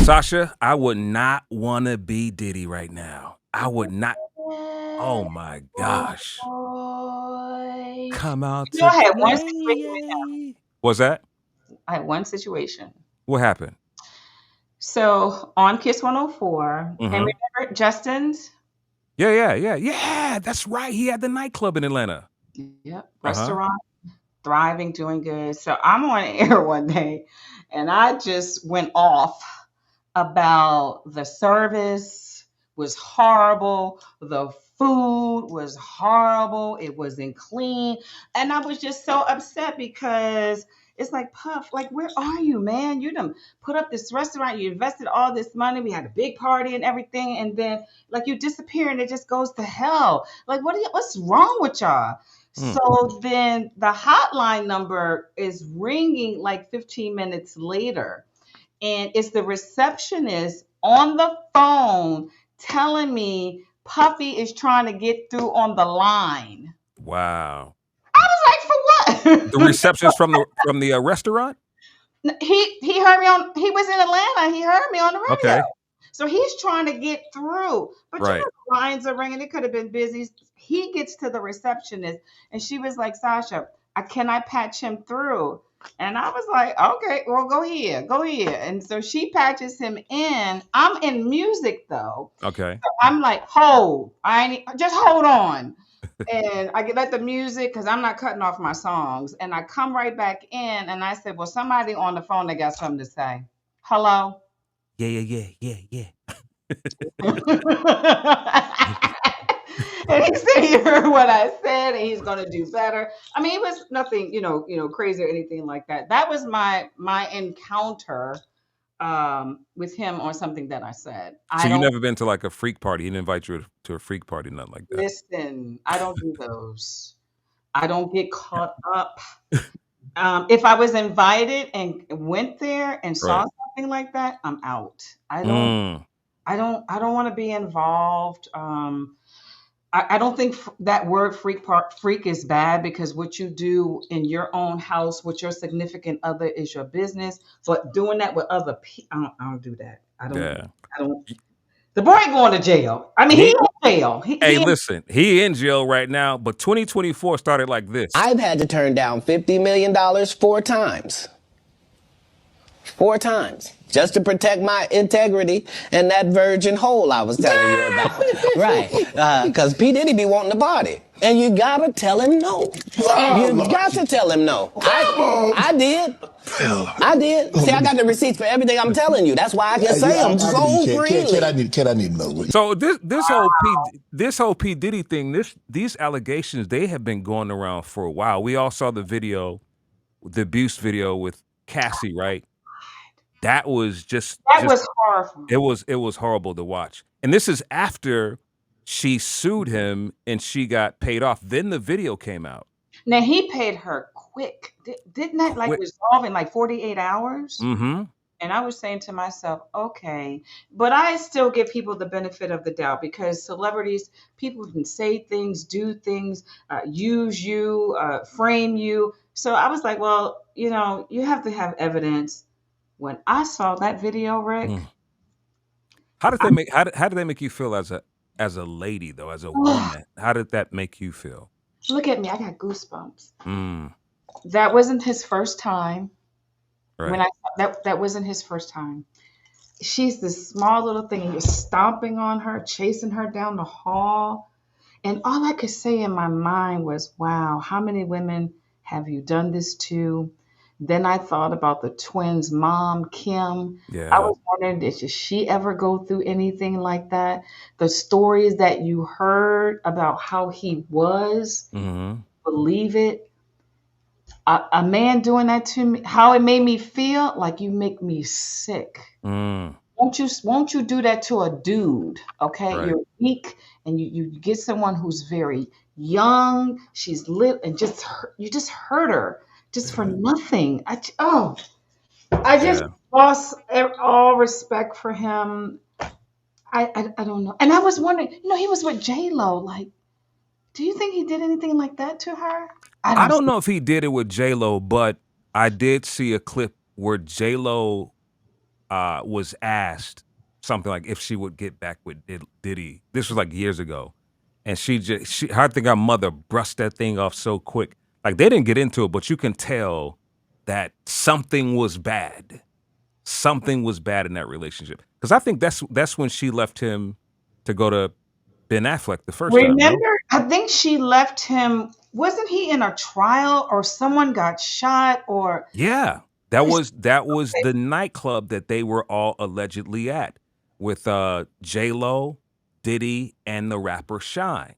Sasha, I would not want to be Diddy right now. I would not. Oh my gosh. Boy. Come out You know, to I had one situation with play. What's that? him. I had one situation. What happened? So on Kiss 104, and Mm-hmm. remember Justin's? Yeah. That's right. He had the nightclub in Atlanta. Yep. Uh-huh. Restaurant, thriving, doing good. So I'm on air one day and I just went off about the service was horrible, the food was horrible, it wasn't clean, and I was just so upset because it's like Puff, like where are you, man? You done put up this restaurant, you invested all this money, we had a big party and everything, and then like you disappear and it just goes to hell. Like what's wrong with y'all? Mm. So then the hotline number is ringing like 15 minutes later and it's the receptionist on the phone telling me Puffy is trying to get through on the line. Wow. I was like, for The what? receptionist from the restaurant? He heard me on. He was in Atlanta. He heard me on the radio. Okay. So he's trying to get through, but you know Right. the lines are ringing. It could have been busy. He gets to the receptionist, and she was like, "Sasha, can I patch him through?" And I was like, "Okay, well, go here, go here." And so she patches him in. I'm in music though, Okay. so I'm like, "Hold, just hold on." And I get at the music because I'm not cutting off my songs. And I come right back in and I said, well, somebody on the phone that got something to say. Hello? Yeah. And he said he heard what I said and he's gonna do better. I mean, it was nothing, crazy or anything like that. That was my encounter with him on something that I said. So I you don't never been to like a freak party? He didn't invite you to a freak party, nothing like that. listen, I don't do those. I don't get caught up. If I was invited and went there and saw Right. something like that, I'm out. Mm. I don't want to be involved. I don't think that word freak is bad because what you do in your own house with your significant other is your business. But doing that with other people, I don't do that. Yeah. I don't. The boy ain't going to jail. I mean, he He in jail. Hey, listen, he in jail right now, but 2024 started like this. I've had to turn down $50 million 4 times. 4 times. Just to protect my integrity and that virgin hole I was telling you about. Right. Because P. Diddy be wanting the body. And you gotta tell him no. You got to tell him no. I did. I did. See, I got the receipts for everything I'm telling you. That's why I can say them so freely. Can I need to know? So this whole P Diddy thing, these allegations, they have been going around for a while. We all saw the video, the abuse video with Cassie, right? That was that was horrible. it was horrible to watch. And this is after she sued him and she got paid off. Then the video came out. Now he paid her quick. Didn't that like Quick. resolve in like 48 hours? Mm-hmm. And I was saying to myself, okay, but I still give people the benefit of the doubt because celebrities, people can say things, do things, use you, frame you. So I was like, well, you have to have evidence. When I saw that video, Rick, How did they make you feel as a lady though, as a woman? How did that make you feel? look at me, I got goosebumps. Mm, That wasn't his first time. When right. I that wasn't his first time. She's this small little thing, and you're stomping on her, chasing her down the hall. And all I could say in my mind was, wow, how many women have you done this to? Then I thought about the twins' mom, Kim. I Yeah. was wondering, did she ever go through anything like that? The stories that you heard about how he was, Mm-hmm. believe it. A man doing that to me, how it made me feel like you make me sick. Mm, Won't you do that to a dude? Okay, right. you're weak, and you get someone who's very young. She's lit, and you just hurt her just for Yeah. nothing. I just Yeah. lost all respect for him. I don't know, and I was wondering, he was with J Lo. Like, do you think he did anything like that to her? I I don't. don't know if he did it with J Lo, but I did see a clip where J Lo was asked something like if she would get back with Diddy. This was like years ago, and I think our mother brushed that thing off so quick. Like they didn't get into it, but you can tell that something was bad. Something was bad in that relationship. Because I think that's when she left him to go to Ben Affleck the first time. No? Remember, I think she left him. Wasn't he in a trial or someone got shot or Yeah. That was the nightclub that they were all allegedly at with J-Lo, Diddy, and the rapper Shine,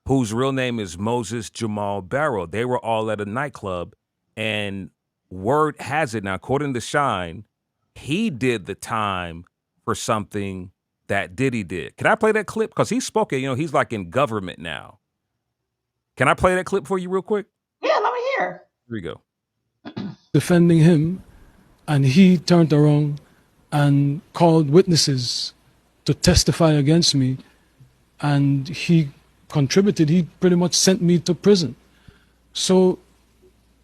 whose real name is Moses Jamal Barrow. They were all at a nightclub, and word has it now, according to Shine, he did the time for something that Diddy did. Can I play that clip? Because he spoke it, he's like in government now. Can I play that clip for you real quick? yeah, let me hear. Here we go. Defending him, and he turned around and called witnesses to testify against me, and he contributed. He pretty much sent me to prison. So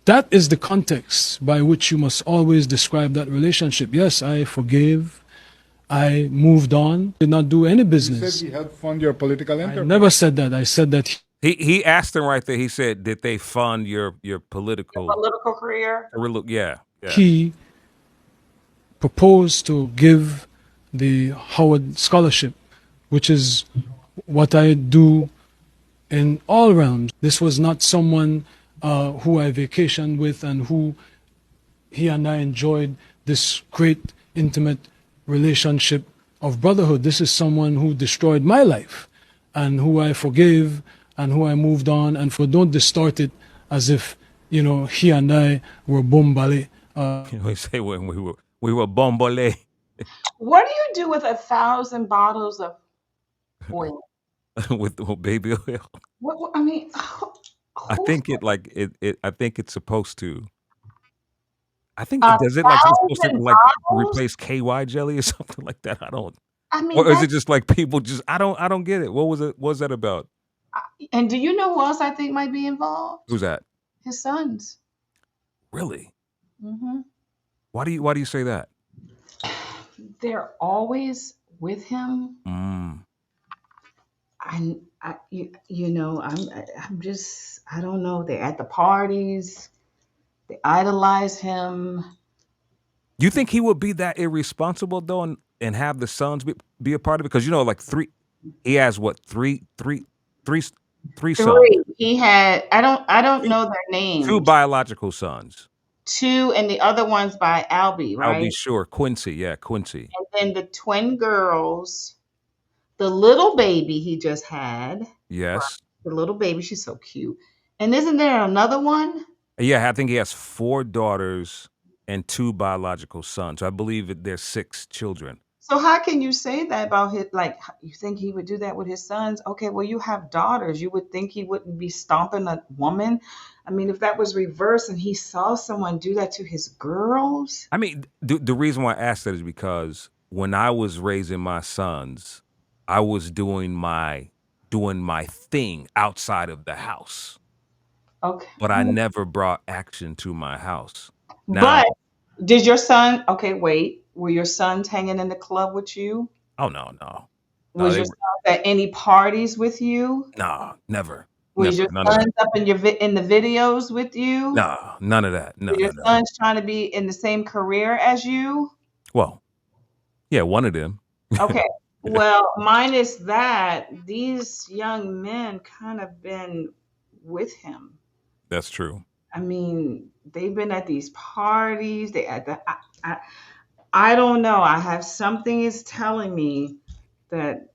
that is the context by which you must always describe that relationship. Yes, I forgave. I moved on, did not do any You business. said he helped fund your political I enterprise. never said that. I said that He asked him right there. He said, "Did they fund your political?" Political career. Yeah. he proposed to give the Howard Scholarship, which is what I do in all realms. This was not someone who I vacationed with and who he and I enjoyed this great intimate relationship of brotherhood. This is someone who destroyed my life and who I forgave and who I moved on. And don't distort it as if, he and I were bombale. We say when we were bombole What do you do with 1,000 bottles of oil? with baby oil. I mean, I who think I think it's supposed to. I think a does it like it's supposed to thousand like bottles? replace KY jelly or something like that? I don't. I mean, Or is it that's, just like people just I don't get it. What was it? What was that about? and do you know who else I think might be involved? Who's that? His sons. Really? Hmm. Why do you say that? They're always with him. Mm. I'm just, I don't know. They're at the parties. They idolize him. You think he would be that irresponsible though, and have the sons be a part of it? Because like he has what three sons, Three. He had. I don't two, know their two names. biological sons. Two, and the other one's by Albie, I'll be right? sure Quincy, yeah, Quincy. And then the twin girls, the little baby he just had, Yes, the little baby, she's so cute. And isn't there another one? yeah. I think he has 4 daughters and 2 biological sons. I believe there's 6 children. So how can you say that about his, like, you think he would do that with his sons? Okay, well, you have daughters. You would think he wouldn't be stomping a woman. I mean, if that was reversed and he saw someone do that to his girls. I mean, the reason why I asked that is because when I was raising my sons, I was doing my thing outside of the house, Okay. but I never brought action to my house. Now, But did your son, okay, wait, were your sons hanging in the club with you? oh no, Was they your were sons at any parties with you? no, never, Was your none of that. sons up in in the videos with you? No, none of that. No, Were your no, no. sons trying to be in the same career as you? Well, yeah, one of them. Okay. Well, minus that, these young men kind of been with him. That's true. I mean, they've been at these parties. They at the. I don't know. I have something is telling me that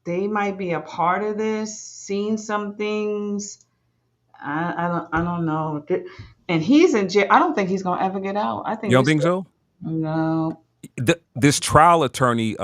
they might be a part of this. Seen some things. I don't know. And he's in jail. I don't think he's gonna ever get out. I think You don't this. think so? No. This trial attorney,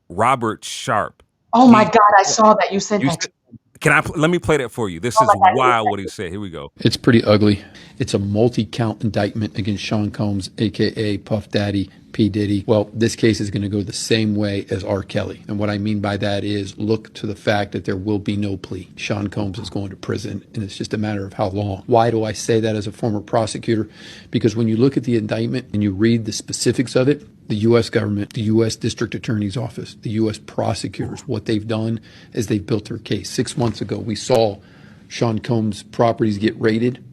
Robert Sharp. Oh my He God! I saw that you sent you that. said, can I let me play that for you? This Oh is my God! wild what he said. Here we go. It's pretty ugly. It's a multi-count indictment against Sean Combs, aka Puff Daddy, P. Diddy. Well, this case is going to go the same way as R. Kelly. And what I mean by that is look to the fact that there will be no plea. Sean Combs is going to prison, and it's just a matter of how long. Why do I say that as a former prosecutor? Because when you look at the indictment and you read the specifics of it, the U.S. government, the U.S. District Attorney's Office, the U.S. prosecutors, what they've done is they've built their case. 6 months ago, we saw Sean Combs' properties get raided.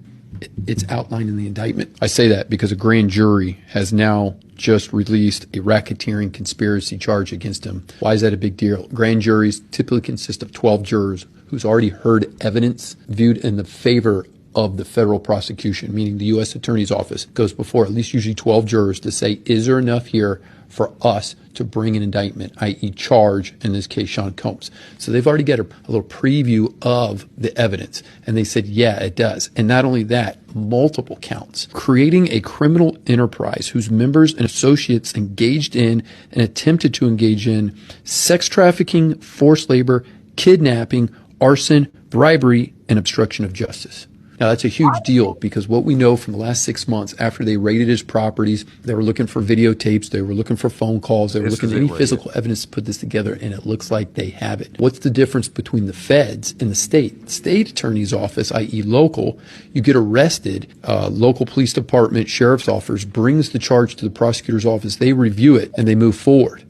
It's outlined in the indictment. I say that because a grand jury has now just released a racketeering conspiracy charge against him. Why is that a big deal? Grand juries typically consist of 12 jurors who's already heard evidence viewed in the favor of the federal prosecution, meaning the U.S. Attorney's Office goes before at least usually 12 jurors to say, is there enough here for us to bring an indictment, i.e. charge, in this case, Sean Combs. So they've already got a little preview of the evidence, and they said, yeah, it does. And not only that, multiple counts. Creating a criminal enterprise whose members and associates engaged in and attempted to engage in sex trafficking, forced labor, kidnapping, arson, bribery, and obstruction of justice. Now, that's a huge deal because what we know from the last 6 months after they raided his properties, they were looking for videotapes, they were looking for phone calls, they were looking at any physical evidence to put this together, and it looks like they have it. What's the difference between the feds and the state? State attorney's office, i.e. local, you get arrested, local police department, sheriff's office brings the charge to the prosecutor's office, they review it, and they move forward.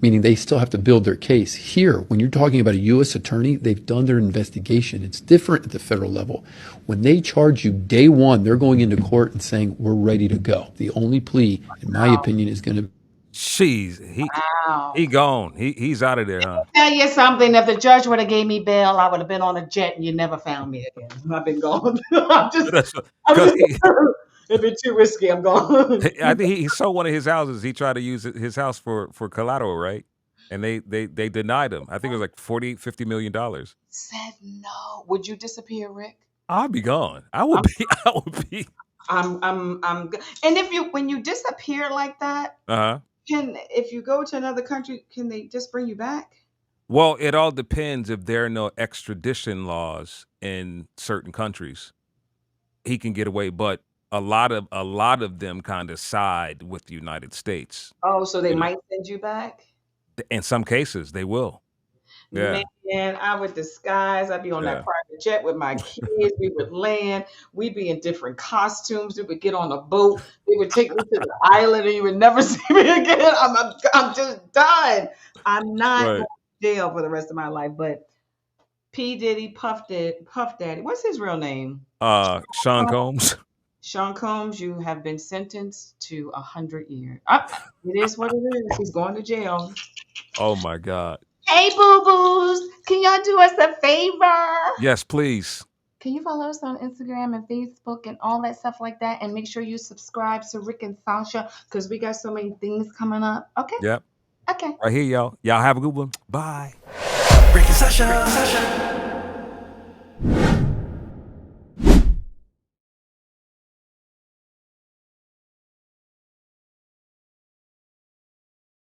Meaning they still have to build their case. Here, when you're talking about a U.S. attorney, they've done their investigation. It's different at the federal level. When they charge you day one, they're going into court and saying, we're ready to go. The only plea, in my opinion, is going to... Jeez, he gone. He's out of there, huh? Tell you something, if the judge would have gave me bail, I would have been on a jet and you never found me again. I've been gone. It'd be too risky. I'm gone. I think he sold one of his houses. He tried to use his house for collateral, right? And they denied him. I think it was like $50 million. Said no. Would you disappear, Rick? I'd be gone. I would be. I'm. And when you disappear like that, if you go to another country, can they just bring you back? Well, it all depends if there are no extradition laws in certain countries. He can get away, but a lot of them kind of side with the United States. Oh, so they might send you back? In some cases, they will. Yeah. Man, I would disguise. I'd be on that private jet with my kids. We would land. We'd be in different costumes. We would get on a boat. They would take me to the island, and you would never see me again. I'm just done. I'm not going to jail for the rest of my life. But P. Diddy, Puff Daddy. What's his real name? Sean Combs. Sean Combs, you have been sentenced to 100 years. It is what it is. He's going to jail. Oh my God. Hey, boo-boos, can y'all do us a favor? Yes, please. Can you follow us on Instagram and Facebook and all that stuff like that? And make sure you subscribe to Rick and Sasha because we got so many things coming up. Okay? Yep. Okay. Right here, y'all. Y'all have a good one. Bye. Rick and Sasha.